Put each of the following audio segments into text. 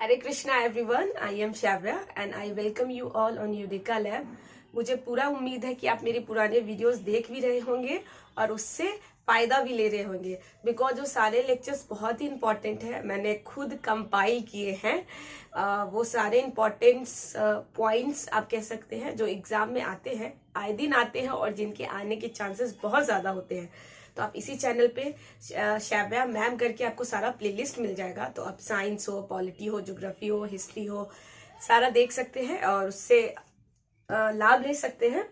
Hare Krishna everyone, I am Shravya and I welcome you all on यूडिका lab. मुझे पूरा उम्मीद है कि आप मेरे पुराने वीडियोस देख भी रहे होंगे और उससे फायदा भी ले रहे होंगे, बिकॉज वो सारे लेक्चर्स बहुत ही इंपॉर्टेंट है। मैंने खुद कंपाइल किए हैं वो सारे इंपॉर्टेंट पॉइंट्स आप कह सकते हैं जो एग्जाम में आते हैं, आए दिन आते हैं और जिनके आने के चांसेस बहुत ज्यादा होते हैं। तो आप इसी चैनल पे श्राव्या मैम करके आपको सारा प्लेलिस्ट मिल जाएगा। तो आप साइंस हो, पॉलिटी हो, ज्योग्राफी हो, हिस्ट्री हो, सारा देख सकते हैं और उससे लाभ ले सकते हैं।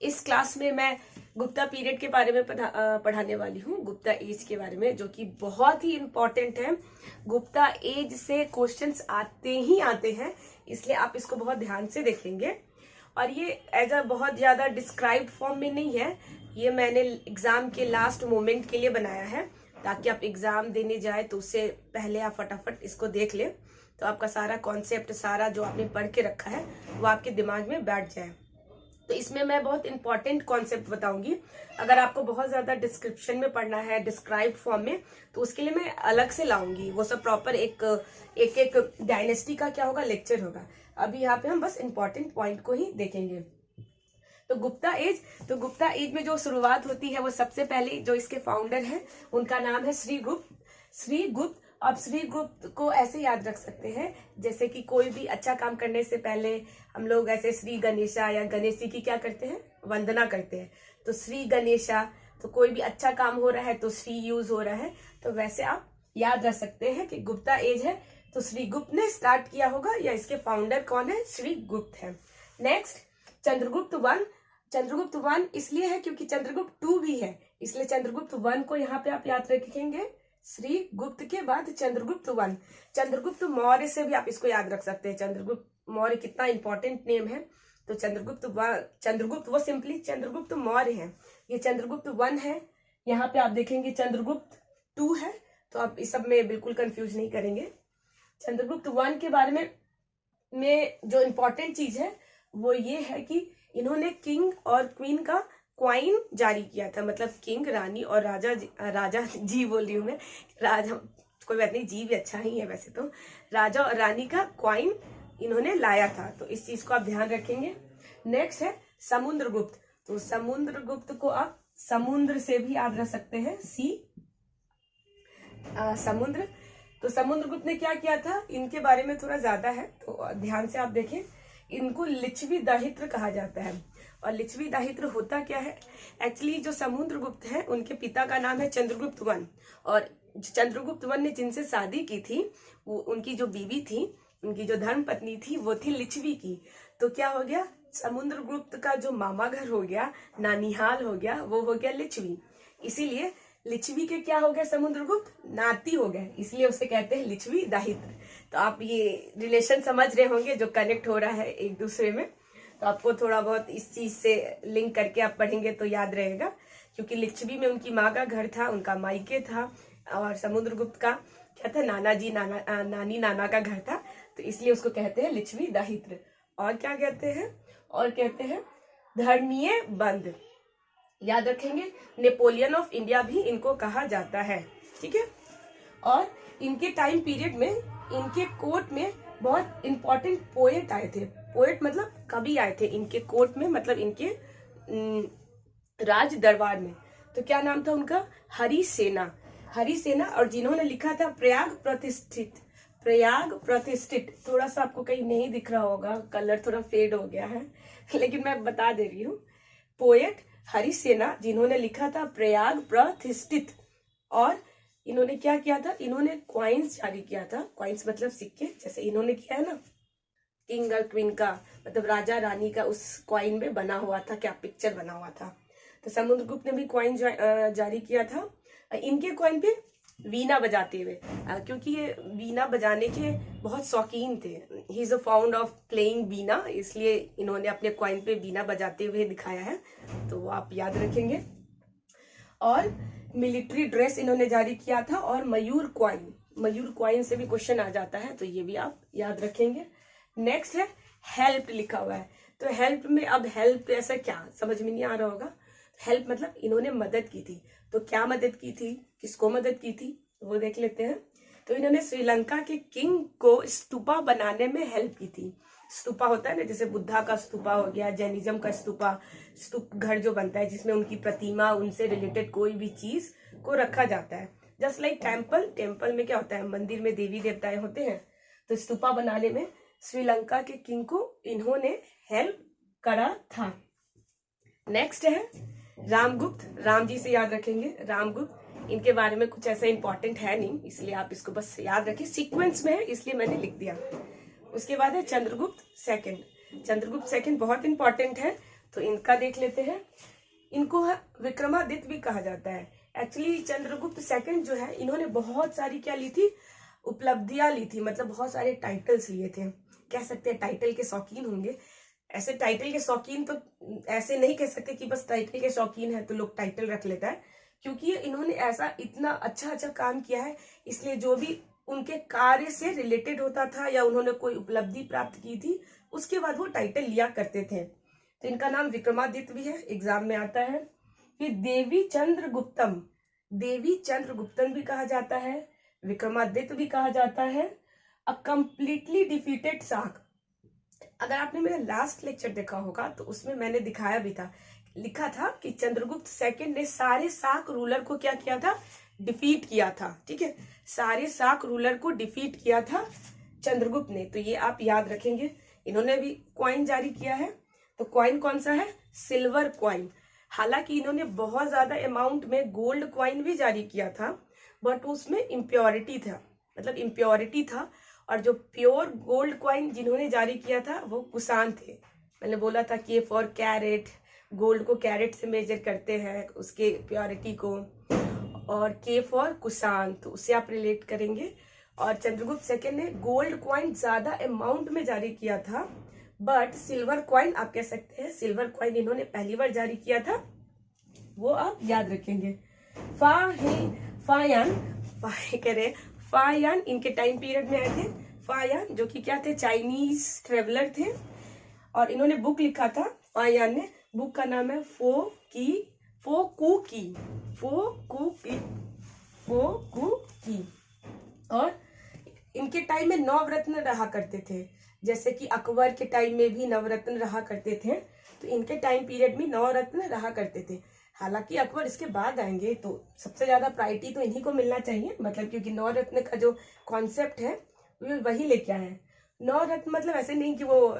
इस क्लास में मैं गुप्ता पीरियड के बारे में पढ़ाने वाली हूँ, गुप्ता एज के बारे में, जो कि बहुत ही इम्पोर्टेंट है। गुप्ता एज से क्वेश्चंस आते ही आते हैं, इसलिए आप इसको बहुत ध्यान से देखेंगे। और ये एज अ बहुत ज्यादा डिस्क्राइब्ड फॉर्म में नहीं है, ये मैंने एग्जाम के लास्ट मोमेंट के लिए बनाया है, ताकि आप एग्जाम देने जाए तो उससे पहले आप फटाफट इसको देख लें, तो आपका सारा कॉन्सेप्ट, सारा जो आपने पढ़ के रखा है वो आपके दिमाग में बैठ जाए। तो इसमें मैं बहुत इंपॉर्टेंट कॉन्सेप्ट बताऊंगी। अगर आपको बहुत ज्यादा डिस्क्रिप्शन में पढ़ना है डिस्क्राइब फॉर्म में, तो उसके लिए मैं अलग से लाऊंगी, वो सब प्रॉपर एक डायनेस्टी का क्या होगा लेक्चर होगा। अभी यहाँ पे हम बस इंपॉर्टेंट पॉइंट को ही देखेंगे। तो गुप्ता एज में जो शुरुआत होती है, वो सबसे पहले जो इसके फाउंडर हैं उनका नाम है श्रीगुप्त। आप श्रीगुप्त को ऐसे याद रख सकते हैं जैसे कि कोई भी अच्छा काम करने से पहले हम लोग ऐसे श्री गणेशा या गणेश जी की क्या करते हैं, वंदना करते हैं। तो श्री गणेशा, तो कोई भी अच्छा काम हो रहा है तो श्री यूज हो रहा है, तो वैसे आप याद रख सकते हैं कि गुप्ता एज है तो श्रीगुप्त ने स्टार्ट किया होगा, या इसके फाउंडर कौन है, श्रीगुप्त है। नेक्स्ट चंद्रगुप्त वन इसलिए है क्योंकि चंद्रगुप्त 2 भी है, इसलिए चंद्रगुप्त 1 को यहाँ पे आप याद रखेंगे। श्रीगुप्त के बाद चंद्रगुप्त 1। चंद्रगुप्त मौर्य से भी आप इसको याद रख सकते हैं। चंद्रगुप्त मौर्य कितना इंपॉर्टेंट नेम है। तो चंद्रगुप्त वो सिंपली चंद्रगुप्त मौर्य है, ये चंद्रगुप्त 1 है। यहाँ पे आप देखेंगे चंद्रगुप्त 2 है, तो आप इस सब में बिल्कुल कंफ्यूज नहीं करेंगे। चंद्रगुप्त 1 के बारे में जो इम्पोर्टेंट चीज है वो ये है कि इन्होंने किंग और क्वीन का क्वाइन जारी किया था। मतलब किंग, रानी और राजा जी बोल रही हूँ मैं, राजा कोई बात नहीं, जी भी अच्छा ही है वैसे तो। राजा और रानी का क्वाइन इन्होंने लाया था, तो इस चीज को आप ध्यान रखेंगे। नेक्स्ट है समुद्रगुप्त। तो समुद्रगुप्त को आप समुद्र से भी याद रख सकते हैं, समुद्र। तो समुद्रगुप्त ने क्या किया था, इनके बारे में थोड़ा ज्यादा है तो ध्यान से आप देखें। इनको लिच्छवी दाहित्र कहा जाता है। और लिच्छवी दाहित्र होता क्या है, एक्चुअली जो समुद्रगुप्त है उनके पिता का नाम है चंद्रगुप्त 1, और चंद्रगुप्त 1 ने जिनसे शादी की थी, वो उनकी जो बीवी थी, उनकी जो धर्म पत्नी थी, वो थी लिच्छवी की। तो क्या हो गया, समुद्रगुप्त का जो मामा घर हो गया, नानिहाल हो गया, वो हो गया लिच्छवी। इसीलिए लिच्छवी के क्या हो गया, समुद्रगुप्त नाती हो गए, इसलिए उसे कहते हैं लिच्छवी दाहित्र। तो आप ये रिलेशन समझ रहे होंगे जो कनेक्ट हो रहा है एक दूसरे में। तो आपको थोड़ा बहुत इस चीज से लिंक करके आप पढ़ेंगे तो याद रहेगा, क्योंकि लिच्छवी में उनकी माँ का घर था, उनका मायके था, और समुद्रगुप्त का क्या था, नानी नाना का घर था, तो इसलिए उसको कहते हैं लिच्छवी दाहित्र। और क्या कहते हैं, और कहते हैं धर्मीय बंद, याद रखेंगे। नेपोलियन ऑफ इंडिया भी इनको कहा जाता है, ठीक है। और इनके टाइम पीरियद में इनके कोर्ट में बहुत इंपॉर्टेंट पोएट आए थे। पोएट मतलब कवि आए थे इनके कोर्ट में, मतलब इनके राज दरबार में। तो क्या नाम था उनका, हरिसेना। और जिन्होंने लिखा था प्रयाग प्रतिष्ठित। थोड़ा सा आपको कहीं नहीं दिख रहा होगा, कलर थोड़ा फेड हो गया है लेकिन मैं बता दे रही हूँ। पोएट हरिसेना, जिन्होंने लिखा था प्रयाग प्रतिष्ठित। और इन्होंने क्या किया था, इन्होंने क्वाइंस जारी किया था। क्वाइंस मतलब सिक्के, जैसे इन्होंने किया है ना किंग और क्वीन का, मतलब राजा रानी का, उस क्वाइन में बना हुआ था क्या, पिक्चर बना हुआ था। तो समुद्रगुप्त ने भी क्वाइन जारी किया था। इनके क्वाइन पे वीणा बजाते हुए, क्योंकि ये वीणा बजाने के बहुत शौकीन थे, he is a found of playing veena, इसलिए इन्होंने अपने क्वाइन पे वीणा बजाते हुए दिखाया है, तो वो आप याद रखेंगे। और मिलिट्री ड्रेस इन्होंने जारी किया था। और मयूर क्वाइन से भी क्वेश्चन आ जाता है, तो ये भी आप याद रखेंगे। नेक्स्ट है हेल्प लिखा हुआ है। तो हेल्प में, अब हेल्प ऐसा क्या समझ में नहीं आ रहा होगा। हेल्प मतलब इन्होंने मदद की थी, तो क्या मदद की थी, किसको मदद की थी, वो देख लेते हैं। तो इन्होंने श्रीलंका के किंग को स्तूपा बनाने में हेल्प की थी। स्तूपा होता है ना, जैसे बुद्धा का स्तूपा हो गया, जैनिज्म का स्तूपा, स्तूप घर जो बनता है जिसमें उनकी प्रतिमा, उनसे रिलेटेड कोई भी चीज को रखा जाता है। जस्ट लाइक टेम्पल, टेम्पल में क्या होता है, मंदिर में देवी देवताएं होते हैं। तो स्तूपा बनाने में श्रीलंका के किंग को इन्होंने हेल्प करा था। नेक्स्ट है रामगुप्त। राम जी से याद रखेंगे, रामगुप्त। इनके बारे में कुछ ऐसा इंपॉर्टेंट है नहीं, इसलिए आप इसको बस याद रखें, सीक्वेंस में है इसलिए मैंने लिख दिया। उसके बाद है चंद्रगुप्त सेकंड। चंद्रगुप्त सेकंड बहुत इंपॉर्टेंट है, तो इनका देख लेते हैं। इनको विक्रमादित्य भी कहा जाता है। एक्चुअली चंद्रगुप्त सेकंड जो है, इन्होंने बहुत सारी क्या ली थी, उपलब्धियां ली थी, मतलब बहुत सारे टाइटल्स लिए थे। कह सकते हैं टाइटल के शौकीन होंगे। ऐसे टाइटल के शौकीन तो ऐसे नहीं कह सकते कि बस टाइटल के शौकीन है तो लोग टाइटल रख लेता है, क्योंकि इन्होंने ऐसा इतना अच्छा काम किया है, इसलिए जो भी उनके कार्य से रिलेटेड होता था या उन्होंने कोई उपलब्धि प्राप्त की थी, उसके बाद वो टाइटल लिया करते थे। तो इनका नाम विक्रमादित्य भी है, एग्जाम में आता है। फिर देवी चंद्रगुप्तम, देवी चंद्रगुप्तम भी कहा जाता है, विक्रमादित्य भी कहा जाता है। अ कंप्लीटली डिफीटेड शाक। अगर आपने मेरा लास्ट लेक्चर देखा होगा तो उसमें मैंने दिखाया भी था, लिखा था कि चंद्रगुप्त सेकंड ने सारे शाक रूलर को क्या किया था, डिफीट किया था। ठीक है, सारे शाक रूलर को डिफीट किया था चंद्रगुप्त ने। तो ये आप याद रखेंगे। इन्होंने भी कॉइन जारी किया है, तो कॉइन कौन सा है, सिल्वर कॉइन। हालांकि इन्होंने बहुत ज्यादा अमाउंट में गोल्ड कॉइन भी जारी किया था, बट उसमें इम्प्योरिटी था, मतलब इम्प्योरिटी था। और जो प्योर गोल्ड कॉइन जिन्होंने जारी किया था वो कुषाण थे। मैंने बोला था कि फॉर कैरेट, गोल्ड को कैरेट से मेजर करते हैं उसके प्योरिटी को, और के फॉर कुषाण, तो उससे आप रिलेट करेंगे। और चंद्रगुप्त सेकंड ने गोल्ड कॉइन ज्यादा अमाउंट में जारी किया था, बट सिल्वर कॉइन आप कह सकते हैं, सिल्वर कॉइन इन्होंने पहली बार जारी किया था, वो आप याद रखेंगे। फायान इनके टाइम पीरियड में आए थे। फायान जो कि क्या थे, चाइनीज ट्रेवलर थे, और इन्होंने बुक लिखा था फायान ने। बुक का नाम है फो कू की। और इनके टाइम में नवरत्न रहा करते थे, जैसे कि अकबर के टाइम में भी नवरत्न रहा करते थे, तो इनके टाइम पीरियड में नवरत्न रहा करते थे। हालांकि अकबर इसके बाद आएंगे, तो सबसे ज्यादा प्रायोरिटी तो इन्हीं को मिलना चाहिए, मतलब क्योंकि नवरत्न का जो कॉन्सेप्ट है वही लेके आए हैं। नवरत्न मतलब ऐसे नहीं कि वो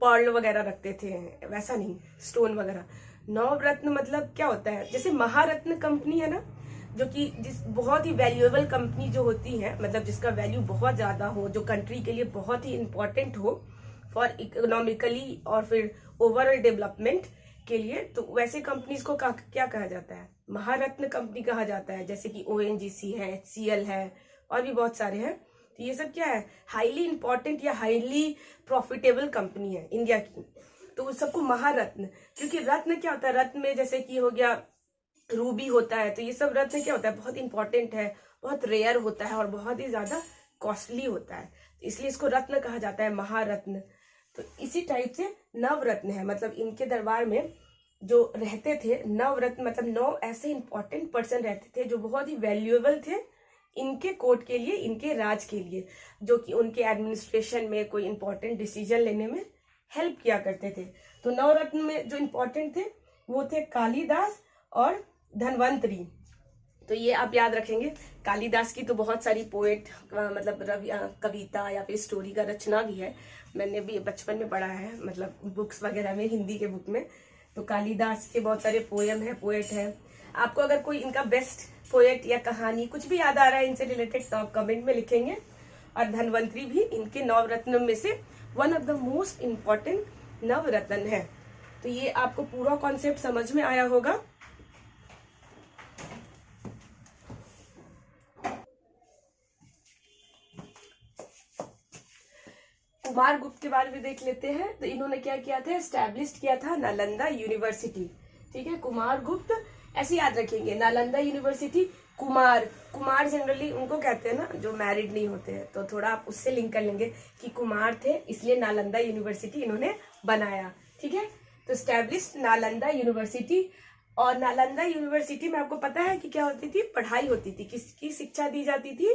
पर्ल वगैरह रखते थे, वैसा नहीं, स्टोन वगैरह। नवरत्न मतलब क्या होता है, जैसे महारत्न कंपनी है ना, जो कि जिस बहुत ही वैल्यूएबल कंपनी जो होती है, मतलब जिसका वैल्यू बहुत ज्यादा हो, जो कंट्री के लिए बहुत ही इंपॉर्टेंट हो फॉर इकोनॉमिकली और फिर ओवरऑल डेवलपमेंट के लिए, तो वैसे कंपनीज को क्या कहा जाता है, महारत्न कंपनी कहा जाता है। जैसे कि ONGC है, HCL है, और भी बहुत सारे हैं। तो ये सब क्या है, हाईली इंपॉर्टेंट या हाईली प्रॉफिटेबल कंपनी है इंडिया की, तो सबको महारत्न। क्योंकि रत्न क्या होता है, रत्न में जैसे कि हो गया रूबी होता है, तो ये सब रत्न क्या होता है, बहुत इंपॉर्टेंट है, बहुत रेयर होता है और बहुत ही ज्यादा कॉस्टली होता है, इसलिए इसको रत्न कहा जाता है, महारत्न। तो इसी टाइप से नवरत्न है, मतलब इनके दरबार में जो रहते थे नवरत्न, मतलब 9 ऐसे इंपॉर्टेंट पर्सन रहते थे जो बहुत ही वैल्यूएबल थे इनके कोर्ट के लिए, इनके राज के लिए, जो कि उनके एडमिनिस्ट्रेशन में कोई इंपॉर्टेंट डिसीजन लेने में हेल्प किया करते थे। तो नवरत्न में जो इंपॉर्टेंट थे वो थे कालिदास और धन्वंतरी। तो ये आप याद रखेंगे। कालिदास की तो बहुत सारी पोएट, मतलब कविता या फिर स्टोरी का रचना भी है, मैंने भी बचपन में पढ़ा है, मतलब बुक्स वगैरह में, हिंदी के बुक में। तो कालिदास के बहुत सारे पोएम है, पोएट है। आपको अगर कोई इनका बेस्ट पोएट या कहानी कुछ भी याद आ रहा है इनसे रिलेटेड, तो आप कमेंट में लिखेंगे। और धन्वंतरी भी इनके नवरत्न में से one of the most important नवरत्न है। तो ये आपको पूरा कॉन्सेप्ट समझ में आया होगा। कुमार गुप्त के बारे में देख लेते हैं। तो इन्होंने क्या किया था, एस्टैब्लिश किया था नालंदा यूनिवर्सिटी। ठीक है, कुमार गुप्त ऐसे याद रखेंगे, नालंदा यूनिवर्सिटी। कुमार जनरली उनको कहते हैं ना जो मैरिड नहीं होते हैं, तो थोड़ा आप उससे लिंक कर लेंगे कि कुमार थे, इसलिए नालंदा यूनिवर्सिटी इन्होंने बनाया। ठीक है, तो एस्टैब्लिश नालंदा यूनिवर्सिटी। और नालंदा यूनिवर्सिटी में आपको पता है कि क्या होती थी, पढ़ाई होती थी, किसकी शिक्षा दी जाती थी,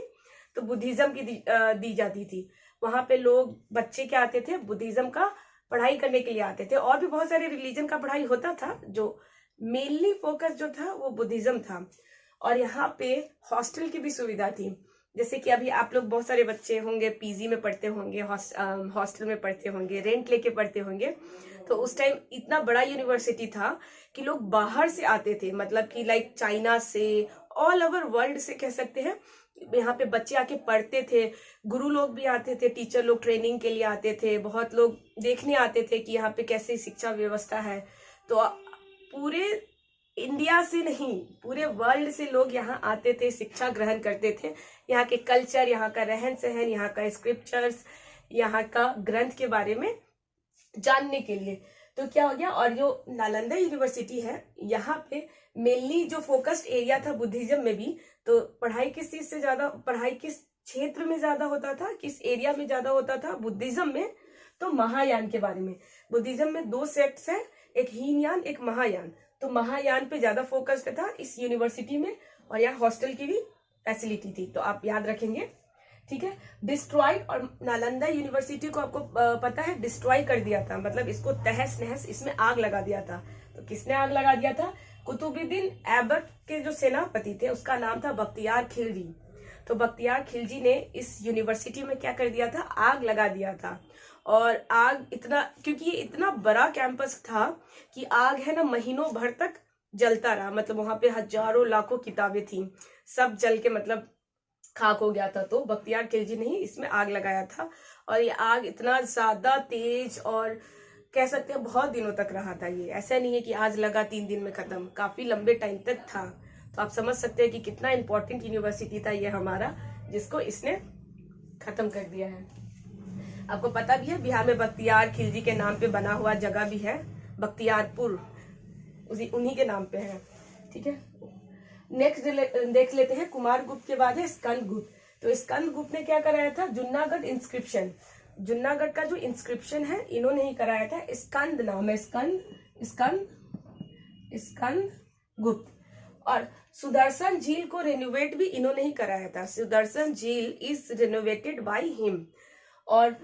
तो बुद्धिज्म की दी जाती थी। वहां पे लोग बच्चे क्या आते थे, बुद्धिज्म का पढ़ाई करने के लिए आते थे। और भी बहुत सारे रिलीजन का पढ़ाई होता था, जो मेनली फोकस जो था वो बुद्धिज्म था। और यहाँ पे हॉस्टल की भी सुविधा थी। जैसे कि अभी आप लोग बहुत सारे बच्चे होंगे पीजी में पढ़ते होंगे, हॉस्टल में पढ़ते होंगे, रेंट लेके पढ़ते होंगे। तो उस टाइम इतना बड़ा यूनिवर्सिटी था कि लोग बाहर से आते थे, मतलब कि लाइक चाइना से, ऑल ओवर वर्ल्ड से कह सकते हैं, यहाँ पे बच्चे आके पढ़ते थे। गुरु लोग भी आते थे, टीचर लोग ट्रेनिंग के लिए आते थे, बहुत लोग देखने आते थे कि यहाँ पे कैसे शिक्षा व्यवस्था है। तो पूरे इंडिया से नहीं, पूरे वर्ल्ड से लोग यहाँ आते थे, शिक्षा ग्रहण करते थे। यहाँ के कल्चर, यहाँ का रहन सहन, यहाँ का स्क्रिप्चर्स, यहाँ का ग्रंथ के बारे में जानने के लिए। तो क्या हो गया, और जो नालंदा यूनिवर्सिटी है, यहाँ पे मेनली जो फोकस्ड एरिया था बुद्धिज्म में भी, तो पढ़ाई किस चीज से ज्यादा, पढ़ाई किस क्षेत्र में ज्यादा होता था, किस एरिया में ज्यादा होता था बुद्धिज्म में, तो महायान के बारे में। बुद्धिज्म में 2 सेक्ट्स है, एक हीनयान, एक महायान। तो महायान पे ज्यादा फोकस्ड था इस यूनिवर्सिटी में, और यहाँ हॉस्टल की भी फैसिलिटी थी, तो आप याद रखेंगे, ठीक है। डिस्ट्रॉयड, और नालंदा यूनिवर्सिटी को आपको पता है डिस्ट्रॉय कर दिया था, मतलब इसको तहस नहस, इसमें आग लगा दिया था। तो किसने आग लगा दिया था? कुतुबुद्दीन ऐबक के जो सेनापति थे, उसका नाम था बख्तियार खिलजी। तो बख्तियार खिलजी ने इस यूनिवर्सिटी में क्या कर दिया था, आग लगा दिया था। और आग इतना, क्योंकि ये इतना बड़ा कैंपस था कि आग है ना महीनों भर तक जलता रहा, मतलब वहां पे हजारों लाखों किताबें थी, सब जल के मतलब खाक हो गया था। तो बख्तियार खिलजी ने ही इसमें आग लगाया था, और ये आग इतना ज्यादा तेज और कह सकते हैं बहुत दिनों तक रहा था। ये ऐसा नहीं है कि आज लगा 3 दिन में खत्म, काफी लंबे टाइम तक था। तो आप समझ सकते हैं कि कितना इंपॉर्टेंट यूनिवर्सिटी था ये हमारा, जिसको इसने खत्म कर दिया है। आपको पता भी है बिहार में बख्तियार खिलजी के नाम पे बना हुआ जगह भी है, बख्तियारपुर, उन्हीं के नाम पे है, ठीक है। नेक्स्ट देख लेते हैं, कुमार गुप्त के बाद है स्कंद गुप्त। तो स्कंद गुप्त ने क्या कराया था, जूनागढ़ इंस्क्रिप्शन, जूनागढ़ का जो इंस्क्रिप्शन है इन्होंने ही कराया था। स्कंद नाम है, स्कंद गुप्त। और सुदर्शन झील को रेनोवेट भी इन्होंने ही कराया था। सुदर्शन झील इज रेनोवेटेड बाय हिम। और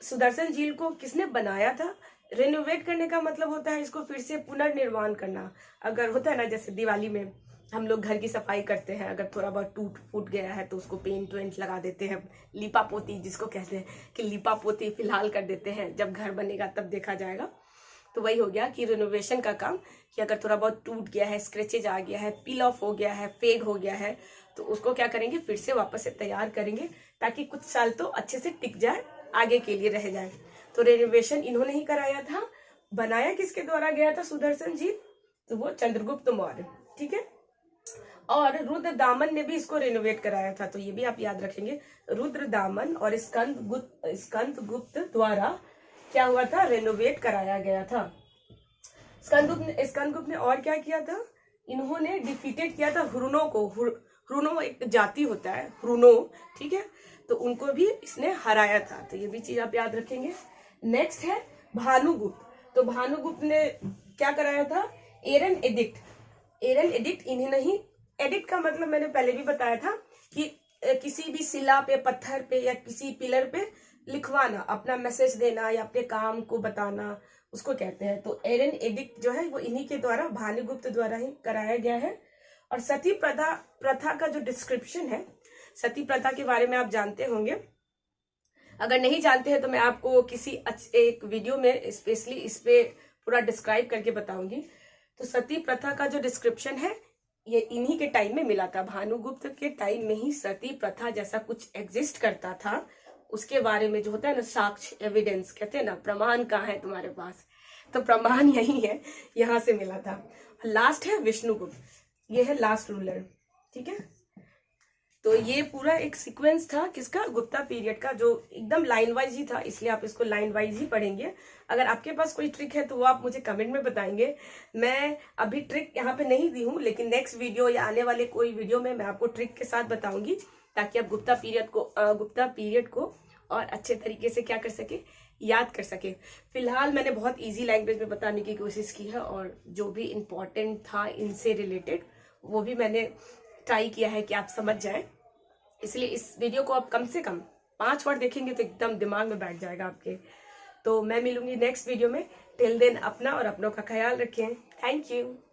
सुदर्शन झील को किसने बनाया था? रेनोवेट करने का मतलब होता है इसको फिर से पुनर्निर्माण करना। अगर होता है ना, जैसे दिवाली में हम लोग घर की सफाई करते हैं, अगर थोड़ा बहुत टूट फूट गया है तो उसको पेंट वेंट लगा देते हैं, लिपा पोती जिसको कहते हैं कि लिपा पोती फिलहाल कर देते हैं, जब घर बनेगा तब देखा जाएगा। तो वही हो गया कि रिनोवेशन का काम, कि अगर थोड़ा बहुत टूट गया है, स्क्रैचेज आ गया है, पील ऑफ हो गया है, फेड हो गया है, तो उसको क्या करेंगे, फिर से वापस से तैयार करेंगे, ताकि कुछ साल तो अच्छे से टिक जाए, आगे के लिए रह जाए। तो रेनोवेशन इन्होंने ही कराया था। बनाया किसके द्वारा गया था सुदर्शन जी? तो वो चंद्रगुप्त मौर्य, ठीक है। और रुद्रदामन ने भी इसको रेनोवेट कराया था, तो ये भी आप याद रखेंगे, रुद्रदामन और स्कंद गुप्त द्वारा क्या हुआ था, रेनोवेट कराया गया था। स्कंद गुप्त ने और क्या किया था, इन्होंने डिफीटेड किया था हुरनों को। हुरनो एक जाति होता है, हुरनो, ठीक है, तो उनको भी इसने हराया था। तो ये भी चीज आप याद रखेंगे। नेक्स्ट है भानुगुप्त। तो भानुगुप्त ने क्या कराया था, एरन एडिक्ट इन्हें नहीं। एडिक्ट का मतलब मैंने पहले भी बताया था कि किसी भी शिला पे, पत्थर पे या किसी पिलर पे लिखवाना, अपना मैसेज देना या अपने काम को बताना, उसको कहते हैं। तो एरन एडिक्ट जो है वो इन्हीं के द्वारा, भानुगुप्त द्वारा ही कराया गया है। और सती प्रथा का जो डिस्क्रिप्शन है, सती प्रथा के बारे में आप जानते होंगे, अगर नहीं जानते हैं तो मैं आपको किसी एक वीडियो में स्पेशली इस पे पूरा डिस्क्राइब करके बताऊंगी। तो सती प्रथा का जो डिस्क्रिप्शन है ये इन्हीं के टाइम में मिला था। भानुगुप्त के टाइम में ही सती प्रथा जैसा कुछ एग्जिस्ट करता था, उसके बारे में जो होता है ना, साक्ष्य, एविडेंस कहते हैं ना, प्रमाण कहाँ है तुम्हारे पास, तो प्रमाण यही है, यहाँ से मिला था। लास्ट है विष्णुगुप्त, ये है लास्ट रूलर, ठीक है। तो ये पूरा एक सीक्वेंस था किसका, गुप्ता पीरियड का, जो एकदम लाइन वाइज ही था, इसलिए आप इसको लाइन वाइज ही पढ़ेंगे। अगर आपके पास कोई ट्रिक है तो वो आप मुझे कमेंट में बताएंगे। मैं अभी ट्रिक यहाँ पे नहीं दी हूँ, लेकिन नेक्स्ट वीडियो या आने वाले कोई वीडियो में मैं आपको ट्रिक के साथ बताऊंगी, ताकि आप गुप्ता पीरियड को और अच्छे तरीके से क्या कर सके, याद कर सके। फिलहाल मैंने बहुत ईजी लैंग्वेज में बताने की कोशिश की है, और जो भी इम्पोर्टेंट था इनसे रिलेटेड वो भी मैंने ट्राई किया है कि आप समझ जाए। इसलिए इस वीडियो को आप कम से कम 5 बार देखेंगे तो एकदम दिमाग में बैठ जाएगा आपके। तो मैं मिलूंगी नेक्स्ट वीडियो में। टिल देन अपना और अपनों का ख्याल रखें। Thank you.